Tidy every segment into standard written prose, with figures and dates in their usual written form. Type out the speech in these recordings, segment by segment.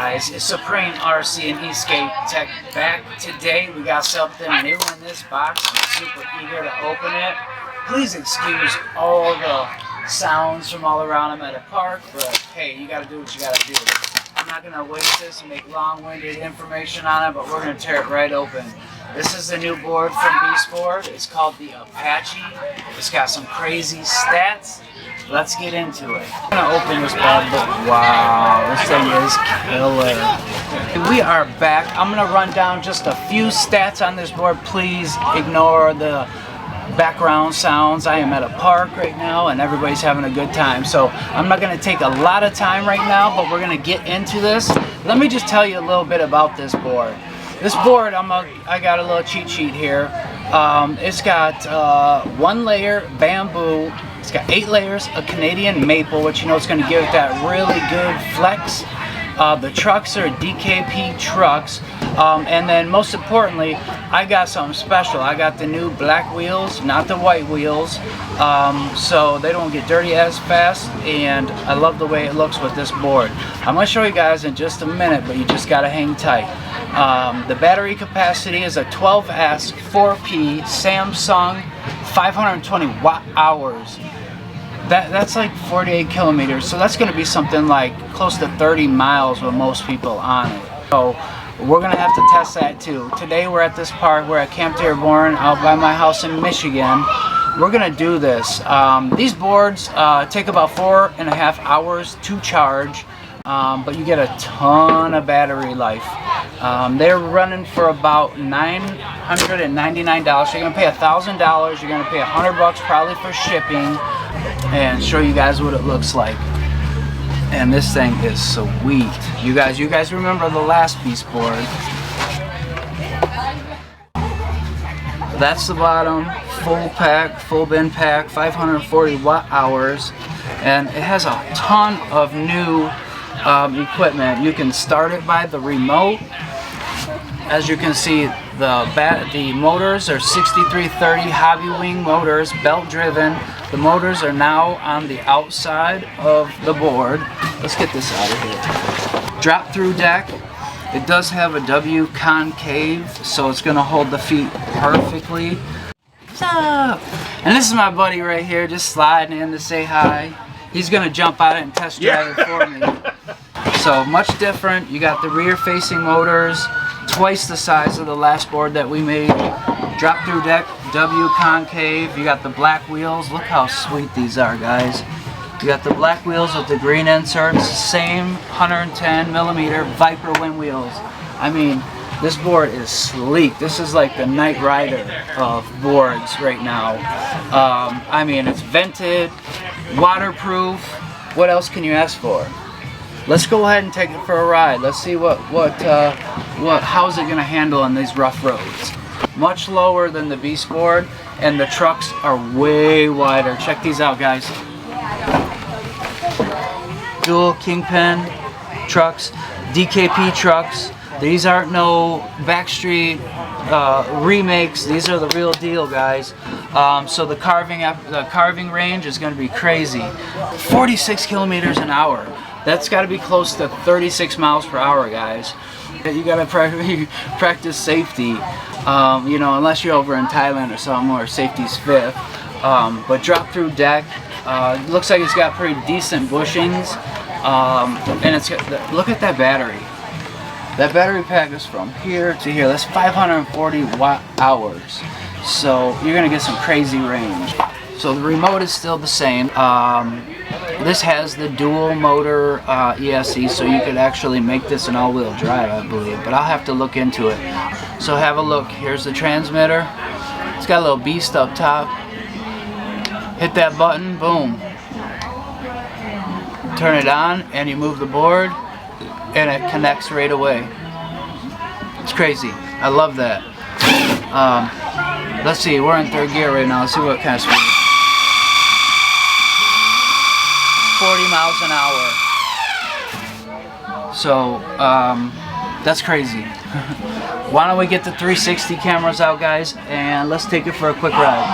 guys, it's Supreme RC and ESK8 back today. We got something new in this box. I'm super eager to open it. Please excuse all the sounds from all around. I'm at a park, but hey, you gotta do what you gotta do. I'm not gonna waste this and make long-winded information on it, but we're gonna tear it right open. This is the new board from BEASTBOARD. It's called the Apache. It's got some crazy stats. Let's get into it. I'm gonna open this bad book. Wow, this thing is killer. We are back. I'm gonna run down just a few stats on this board. Please ignore the background sounds. I am at a park right now and everybody's having a good time. So I'm not gonna take a lot of time right now, but we're gonna get into this. Let me just tell you a little bit about this board. This board, I got a little cheat sheet here. It's got 1 layer bamboo. It's got 8 layers of Canadian maple, which you know is going to give it that really good flex. The trucks are DKP trucks, and then most importantly, I got something special. I got the new black wheels, not the white wheels, so they don't get dirty as fast, and I love the way it looks with this board. I'm going to show you guys in just a minute, but you just got to hang tight. The battery capacity is a 12S 4P Samsung 520 watt hours. That's like 48 kilometers, so that's going to be something like close to 30 miles with most people on it. So we're going to have to test that too. Today we're at this park, we're at Camp Dearborn out by my house in Michigan. We're going to do this. These boards take about 4.5 hours to charge, but you get a ton of battery life. They're running for about $999. You're going to pay $1,000. You're going to pay $100 probably for shipping. And show you guys what it looks like. And this thing is sweet. You guys remember the last BEASTBOARD. That's the bottom, full pack, full bin pack, 540 watt hours, and it has a ton of new equipment. You can start it by the remote. As you can see, the motors are 6330 Hobbywing motors, belt driven. The motors are now on the outside of the board. Let's get this out of here. Drop through deck. It does have a W concave, so it's going to hold the feet perfectly. What's up? And this is my buddy right here, just sliding in to say hi. He's going to jump out and test drive it for me. So much different. You got the rear facing motors, twice the size of the last board that we made. Drop through deck, W concave. You got the black wheels. Look how sweet these are, guys. You got the black wheels with the green inserts. Same 110 millimeter Viper wind wheels. I mean, this board is sleek. This is like the Knight Rider of boards right now. I mean, it's vented, waterproof. What else can you ask for? Let's go ahead and take it for a ride. Let's see how's it gonna handle on these rough roads. Much lower than the BEASTBOARD, and the trucks are way wider. Check these out, guys. Dual Kingpin trucks, DKP trucks. These aren't no Backstreet remakes. These are the real deal, guys. So the carving range is going to be crazy. 46 kilometers an hour. That's got to be close to 36 miles per hour, guys. You got to practice safety. You know, unless you're over in Thailand or something where safety's fifth. But drop through deck. Looks like it's got pretty decent bushings. And it's got, look at that battery. That battery pack is from here to here. That's 540 watt hours. So you're gonna get some crazy range. So the remote is still the same. This has the dual motor ESC, so you could actually make this an all-wheel drive, I believe. But I'll have to look into it. So have a look. Here's the transmitter. It's got a little beast up top. Hit that button, boom. Turn it on, and you move the board, and it connects right away. It's crazy. I love that. Let's see, we're in 3rd gear right now. Let's see what kind of speed. 40 miles an hour. So, that's crazy. Why don't we get the 360 cameras out, guys, and let's take it for a quick ride.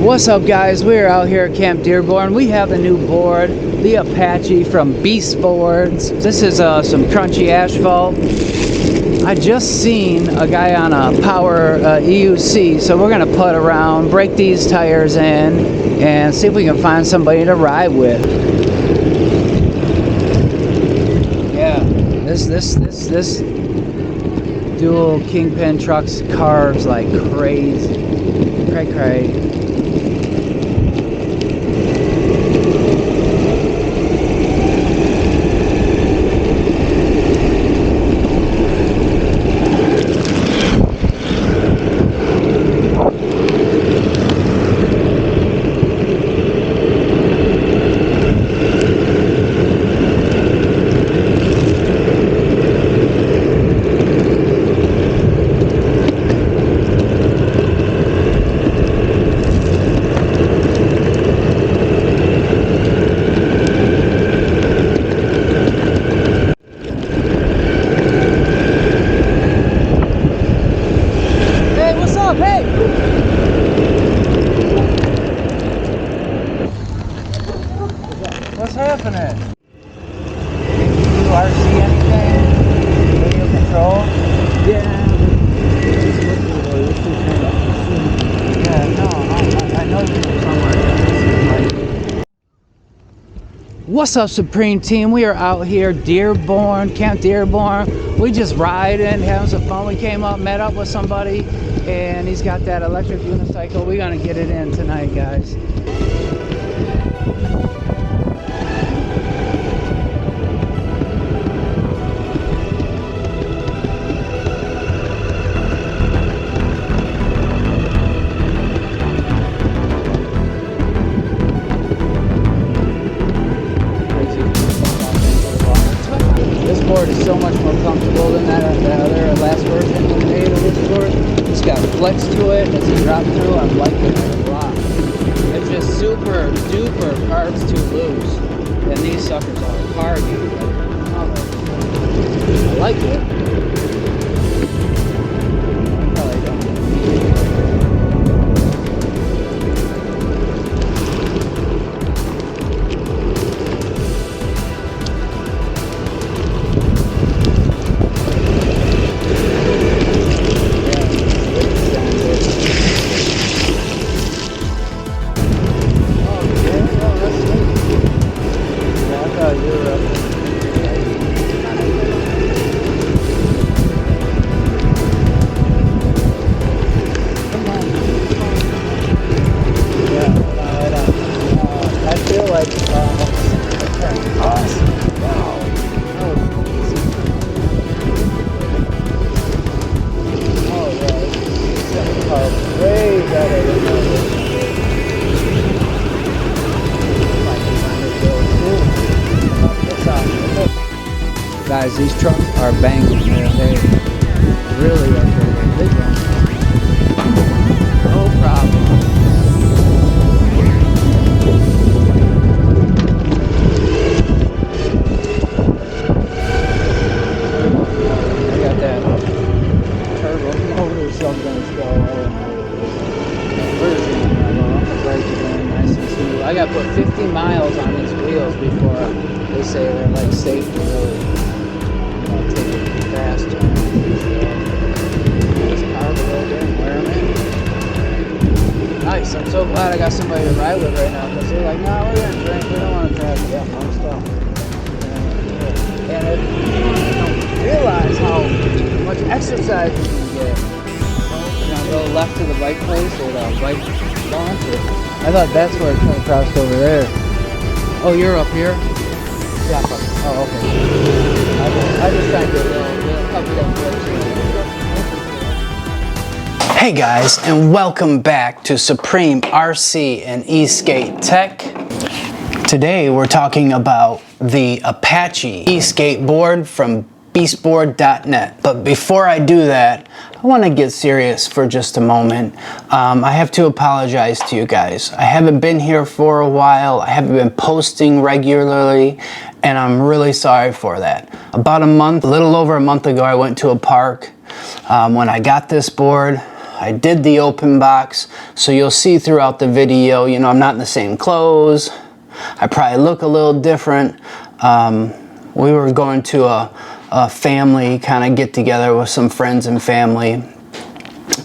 What's up, guys? We're out here at Camp Dearborn. We have a new board, the Apache from BEASTBOARDs. This is some crunchy asphalt. I just seen a guy on a power EUC, so we're gonna put around, break these tires in, and see if we can find somebody to ride with. Yeah, this dual kingpin trucks carves like crazy. Cray. Hey! What's happening? Can you do RC anything? Radio control? Yeah, no, I know you're somewhere. What's up, Supreme Team? We are out here, Dearborn, Camp Dearborn. We just riding, having some fun. We came up, met up with somebody, and he's got that electric unicycle. We're gonna get it in tonight, guys. This board is so much more comfortable than that other last version we made of this board. It's got flex to it, it's a drop through. I'm liking it a lot. It's just super duper carbs too loose, and these suckers are hard. I like it. Probably don't. Guys, these trucks are banging. They really are big ones. No problem. I got that turbo motor or something. I got to put 50 miles on these wheels before they say they're like safe to really take it fast. Just carve a little bit and wear them in. Nice. I'm so glad I got somebody to ride with right now, because they're like, no, we're going to drink. We don't want to drive that much stuff. And you don't realize how much exercise you can get. You know, go left to the bike place or the bike launch. I thought that's where it kind of crossed over there. Oh, you're up here? Yeah. Oh, okay. I just tried to cover that place. Hey guys, and welcome back to Supreme RC and ESK8 Tech. Today we're talking about the Apache e-skateboard from BEASTBOARD.net. But before I do that, I want to get serious for just a moment. I have to apologize to you guys. I haven't been here for a while. I haven't been posting regularly, and I'm really sorry for that. About a little over a month ago, I went to a park. When I got this board, I did the open box, so you'll see throughout the video, you know, I'm not in the same clothes. I probably look a little different. We were going to a family kind of get together with some friends and family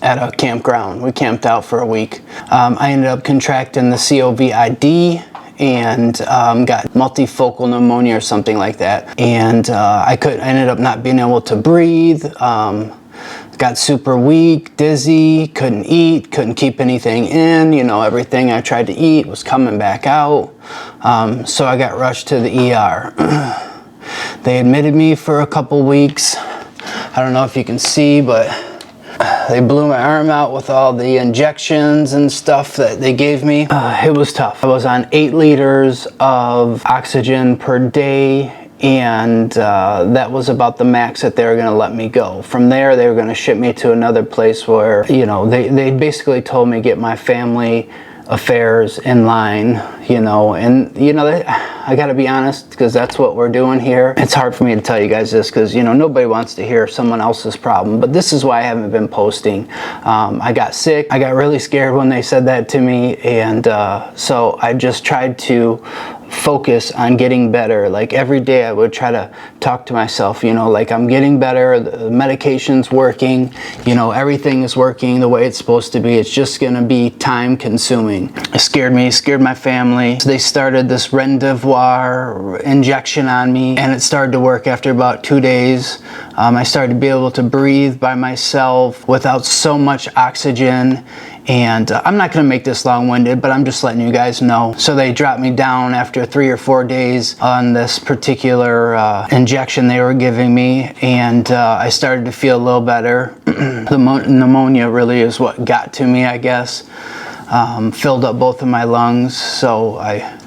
at a campground. We camped out for a week. I ended up contracting the COVID and got multifocal pneumonia or something like that. And I ended up not being able to breathe. Got super weak, dizzy, couldn't eat, couldn't keep anything in. You know, everything I tried to eat was coming back out. So I got rushed to the ER. They admitted me for a couple weeks. I don't know if you can see, but they blew my arm out with all the injections and stuff that they gave me. It was tough. I was on 8 liters of oxygen per day, and that was about the max that they were going to let me go. From there, they were going to ship me to another place where, you know, they basically told me get my family affairs in line, you know, and you know, I gotta be honest, because that's what we're doing here. It's hard for me to tell you guys this because, you know, nobody wants to hear someone else's problem, but this is why I haven't been posting. I got sick. I got really scared when they said that to me, and so I just tried to focus on getting better. Like every day I would try to talk to myself, you know, like I'm getting better, the medication's working, you know, everything is working the way it's supposed to be. It's just gonna be time consuming. It scared me, scared my family. So they started this Rendezvous injection on me, and it started to work after about 2 days. I started to be able to breathe by myself without so much oxygen. And I'm not going to make this long-winded, but I'm just letting you guys know. So they dropped me down after 3 or 4 days on this particular injection they were giving me, and I started to feel a little better. The pneumonia really is what got to me, I guess. Filled up both of my lungs, so I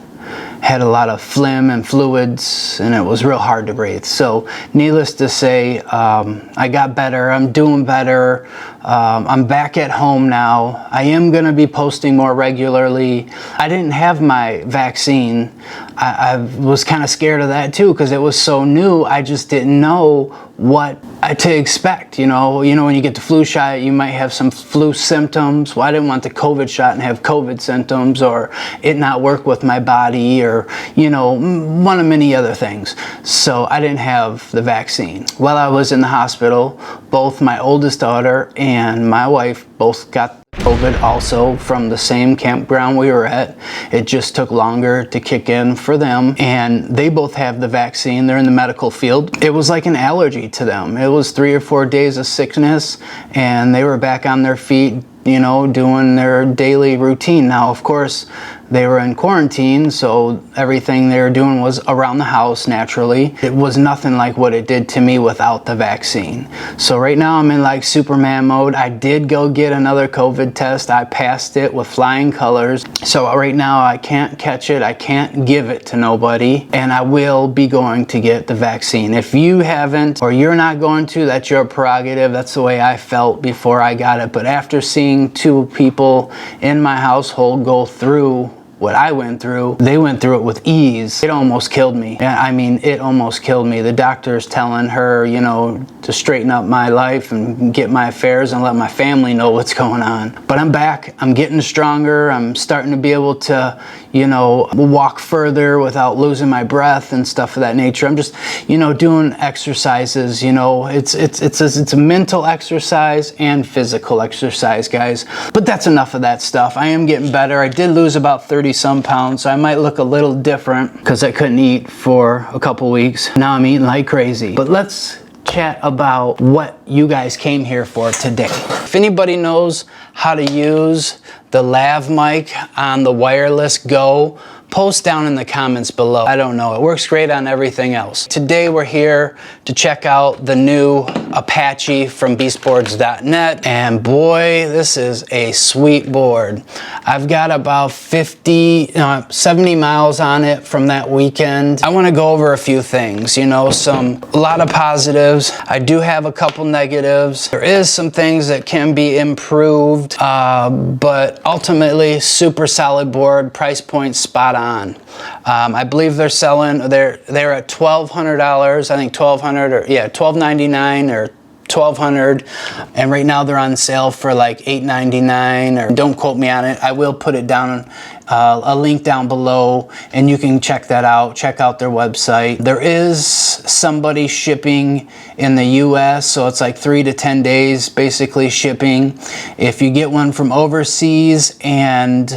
had a lot of phlegm and fluids, and it was real hard to breathe. So needless to say, I got better. I'm doing better. I'm back at home now. I am going to be posting more regularly. I didn't have my vaccine. I was kind of scared of that too because it was so new. I just didn't know what to expect. You know, when you get the flu shot, you might have some flu symptoms. Well, I didn't want the COVID shot and have COVID symptoms, or it not work with my body, or, you know, one of many other things. So I didn't have the vaccine. While I was in the hospital, both my oldest daughter and my wife both got COVID also from the same campground we were at. It just took longer to kick in for them, and they both have the vaccine. They're in the medical field. It was like an allergy to them. It was 3 or 4 days of sickness, and they were back on their feet, you know, doing their daily routine. Now, of course, they were in quarantine, so everything they were doing was around the house naturally. It was nothing like what it did to me without the vaccine. So right now I'm in like Superman mode. I did go get another COVID test. I passed it with flying colors. So right now I can't catch it. I can't give it to nobody, and I will be going to get the vaccine. If you haven't, or you're not going to, that's your prerogative. That's the way I felt before I got it. But after seeing 2 people in my household go through what I went through, they went through it with ease. It almost killed me. I mean, it almost killed me. The doctor's telling her, you know, to straighten up my life and get my affairs and let my family know what's going on. But I'm back. I'm getting stronger. I'm starting to be able to, you know, walk further without losing my breath and stuff of that nature. I'm just, you know, doing exercises. You know, it's a mental exercise and physical exercise, guys. But that's enough of that stuff. I am getting better. I did lose about 30-some pounds, so I might look a little different because I couldn't eat for a couple weeks. Now I'm eating like crazy. But let's chat about what you guys came here for today. If anybody knows how to use the lav mic on the Wireless Go, post down in the comments below. I don't know, it works great on everything else. Today we're here to check out the new Apache from BEASTBOARDs.net, and boy, this is a sweet board. I've got about 70 miles on it from that weekend. I want to go over a few things, you know, a lot of positives. I do have a couple negatives. There is some things that can be improved, but ultimately super solid board, price point spot on. I believe they're selling, they're at $1,200, I think $1,200 or yeah, $1,299 or $1,200, and right now they're on sale for like $8.99, or don't quote me on it. I will put it down, a link down below, and you can check that out. Check out their website. There is somebody shipping in the US, so it's like 3 to 10 days basically shipping. If you get one from overseas and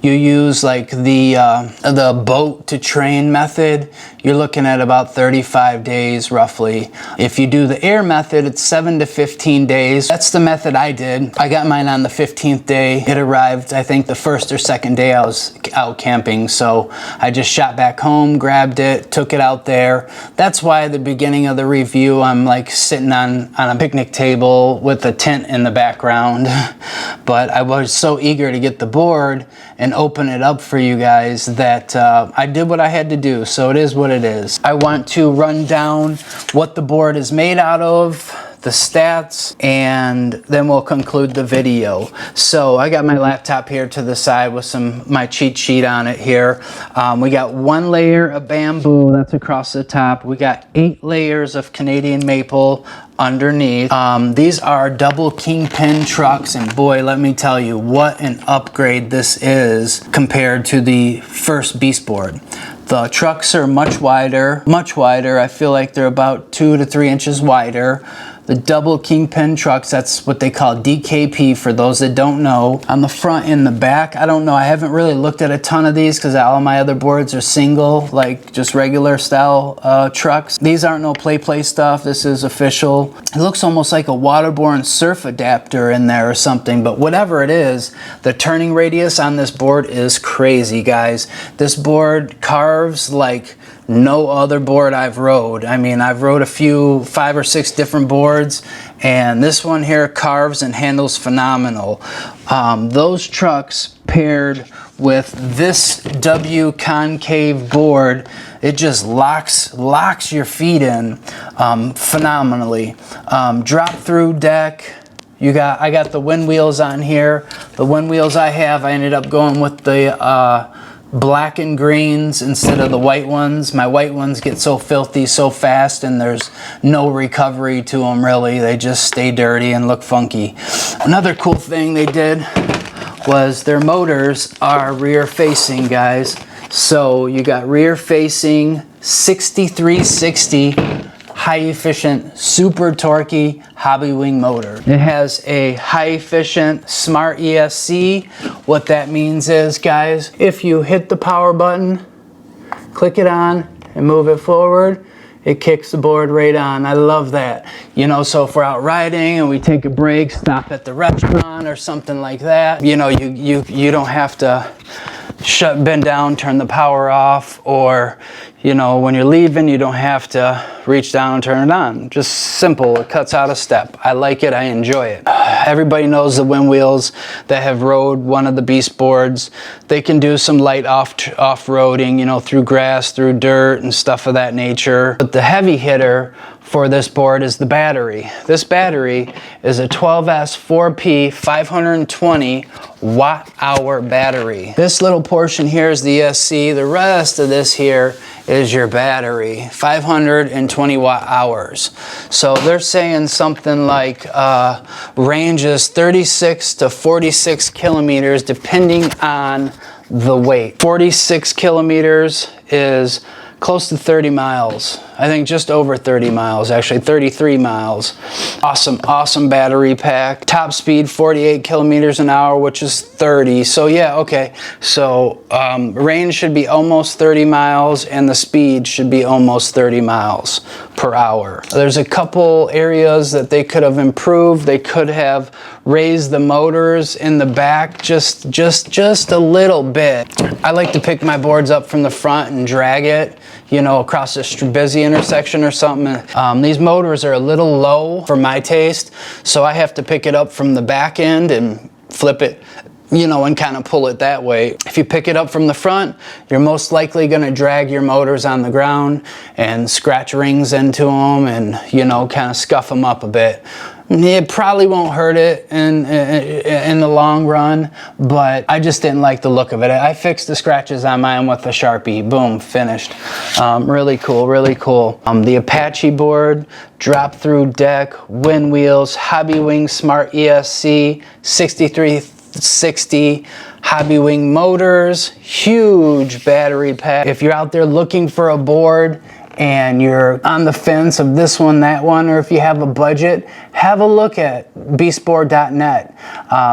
you use like the boat to train method, you're looking at about 35 days roughly. If you do the air method, it's 7 to 15 days. That's the method I did. I got mine on the 15th day. It arrived, I think, the first or second day I was out camping. So I just shot back home, grabbed it, took it out there. That's why at the beginning of the review, I'm like sitting on a picnic table with a tent in the background. But I was so eager to get the board and open it up for you guys that I did what I had to do. So it is what it is. I want to run down what the board is made out of, the stats, and then we'll conclude the video. So I got my laptop here to the side with my cheat sheet on it here. We got 1 layer of bamboo that's across the top. We got 8 layers of Canadian maple underneath. These are double kingpin trucks, and boy, let me tell you what an upgrade this is compared to the first BEASTBOARD. The trucks are much wider. I feel like they're about 2 to 3 inches wider. The double kingpin trucks, that's what they call DKP for those that don't know. On the front and the back, I don't know, I haven't really looked at a ton of these because all of my other boards are single, like just regular style trucks. These aren't no play stuff, this is official. It looks almost like a waterborne surf adapter in there or something, but whatever it is, the turning radius on this board is crazy, guys. This board carves like no other board I've rode. I mean, I've rode a few, 5 or 6 different boards, and this one here carves and handles phenomenal. Those trucks paired with this W concave board, it just locks your feet in phenomenally. Drop through deck. I got the wind wheels on here. The wind wheels I ended up going with the black and greens instead of the white ones. My white ones get so filthy so fast, and there's no recovery to them really. They just stay dirty and look funky. Another cool thing they did was their motors are rear facing, guys. So you got rear facing 6360 high efficient, super torquey Hobbywing motor. It has a high efficient smart ESC. What that means is, guys, if you hit the power button, click it on and move it forward, it kicks the board right on. I love that. You know, so if we're out riding and we take a break, stop at the restaurant or something like that, you know, you don't have to bend down, turn the power off, or, you know, when you're leaving, you don't have to reach down and turn it on. Just simple, it cuts out a step. I like it, I enjoy it. Everybody knows the wind wheels that have rode one of the BEASTBOARDs. They can do some light off-roading, you know, through grass, through dirt and stuff of that nature. But the heavy hitter for this board is the battery. This battery is a 12S 4P 520 watt-hour battery. This little portion here is the ESC. The rest of this here is your battery, 520 watt-hours. So they're saying something like ranges 36 to 46 kilometers depending on the weight. 46 kilometers is close to 30 miles. I think just over 30 miles, actually 33 miles. Awesome battery pack. Top speed 48 kilometers an hour, which is 30. So yeah, okay. So range should be almost 30 miles and the speed should be almost 30 miles per hour. There's a couple areas that they could have improved. They could have raised the motors in the back just a little bit. I like to pick my boards up from the front and drag it, you know, across a busy intersection or something. These motors are a little low for my taste, so I have to pick it up from the back end and flip it, you know, and kind of pull it that way. If you pick it up from the front, you're most likely going to drag your motors on the ground and scratch rings into them and, you know, kind of scuff them up a bit. It probably won't hurt it in the long run, but I just didn't like the look of it. I fixed the scratches on mine with a Sharpie. Boom, finished. Really cool, really cool. The Apache board, drop through deck, wind wheels, Hobbywing Smart ESC, 6360 Hobbywing motors, huge battery pack. If you're out there looking for a board and you're on the fence of this one, that one, or if you have a budget, have a look at BEASTBOARD.net.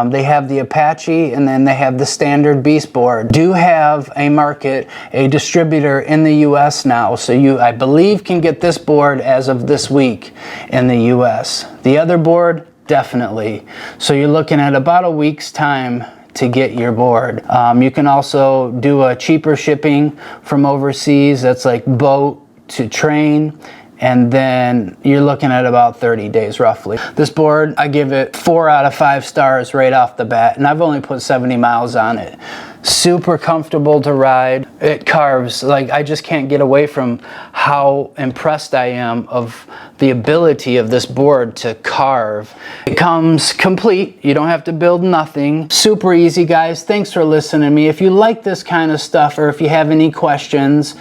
They have the Apache and then they have the standard BEASTBOARD. Do have a market, a distributor in the US now, so you, I believe, can get this board as of this week in the US. The other board, definitely. So you're looking at about a week's time to get your board. You can also do a cheaper shipping from overseas, that's like boat to train, and then you're looking at about 30 days roughly. This board, I give it 4 out of 5 stars right off the bat, and I've only put 70 miles on it. Super comfortable to ride. It carves, like I just can't get away from how impressed I am of the ability of this board to carve. It comes complete, you don't have to build nothing. Super easy, guys. Thanks for listening to me. If you like this kind of stuff, or if you have any questions,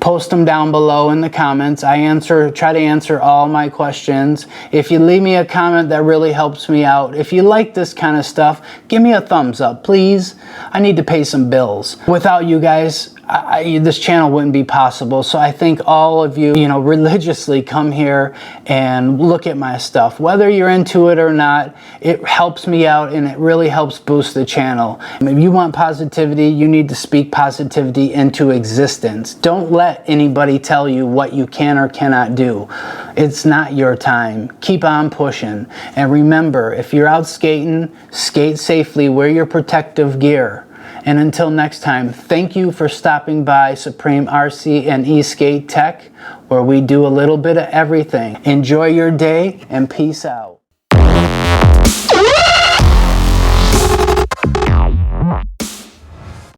post them down below in the comments. I try to answer all my questions. If you leave me a comment, that really helps me out. If you like this kind of stuff, give me a thumbs up, please. I need to pay some bills. Without you guys, this channel wouldn't be possible. So I think all of you, religiously come here and look at my stuff. Whether you're into it or not, it helps me out and it really helps boost the channel. If you want positivity, you need to speak positivity into existence. Don't let anybody tell you what you can or cannot do. It's not your time. Keep on pushing. And remember, if you're out skating, skate safely, wear your protective gear. And until next time, thank you for stopping by Supreme RC and E-Skate Tech, where we do a little bit of everything. Enjoy your day and peace out.